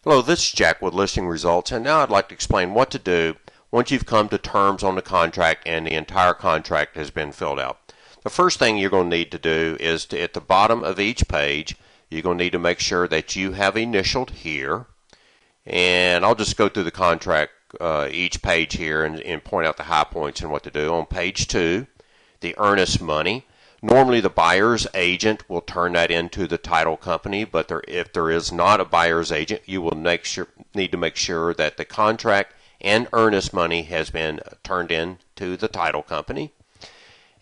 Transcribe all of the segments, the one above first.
Hello, this is Jack with Listing Results, and now I'd like to explain what to do once you've come to terms on the contract and the entire contract has been filled out. The first thing you're going to need to do is at the bottom of each page, you're going to need to make sure that you have initialed here. And I'll just go through the contract each page here and point out the high points and what to do. On page 2, the earnest money. Normally the buyer's agent will turn that into the title company, but if there is not a buyer's agent, you will need to make sure that the contract and earnest money has been turned in to the title company.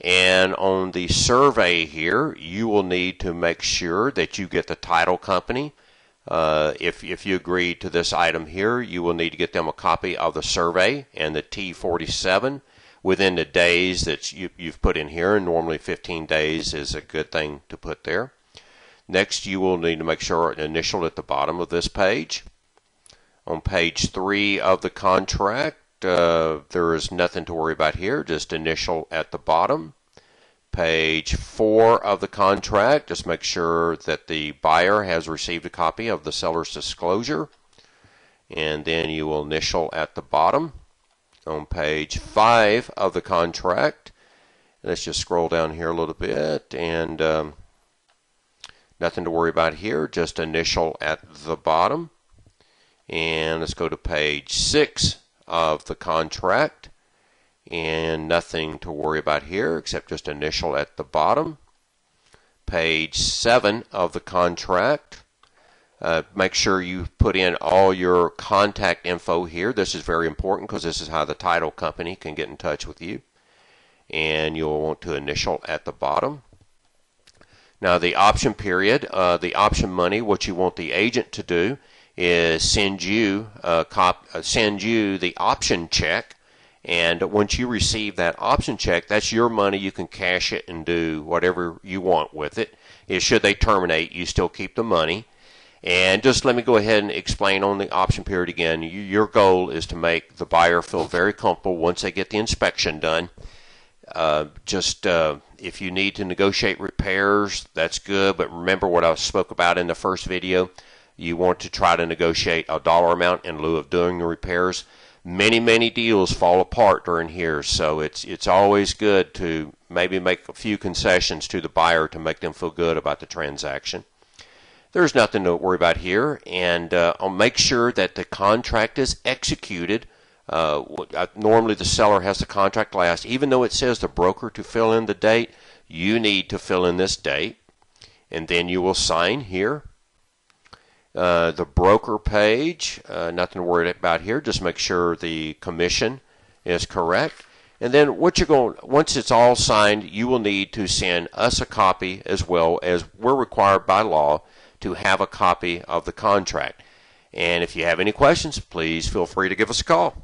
And on the survey here, you will need to make sure that you get the title company. If you agree to this item here, you will need to get them a copy of the survey and the T47 within the days that you've put in here, and normally 15 days is a good thing to put there. Next, you will need to make sure an initial at the bottom of this page. On page 3 of the contract, there is nothing to worry about here, just initial at the bottom. Page 4 of the contract, just make sure that the buyer has received a copy of the seller's disclosure, and then you will initial at the bottom. On page 5 of the contract, let's just scroll down here a little bit, and nothing to worry about here, just initial at the bottom. And let's go to page 6 of the contract, and nothing to worry about here except just initial at the bottom. Page 7 of the contract. Make sure you put in all your contact info here. This is very important because this is how the title company can get in touch with you. And you'll want to initial at the bottom. Now the option period, the option money, what you want the agent to do is send you the option check. And once you receive that option check, that's your money. You can cash it and do whatever you want with it. Should they terminate, you still keep the money. And just let me go ahead and explain on the option period again. Your goal is to make the buyer feel very comfortable once they get the inspection done. If you need to negotiate repairs, that's good. But remember what I spoke about in the first video. You want to try to negotiate a dollar amount in lieu of doing the repairs. Many deals fall apart during here, so it's always good to maybe make a few concessions to the buyer to make them feel good about the transaction. There's nothing to worry about here, and I'll make sure that the contract is executed. Normally the seller has the contract last. Even though it says the broker to fill in the date, you need to fill in this date, and then you will sign here. The broker page, nothing to worry about here. Just make sure the commission is correct. And then once it's all signed, you will need to send us a copy as well, as we're required by law to have a copy of the contract. And if you have any questions, please feel free to give us a call.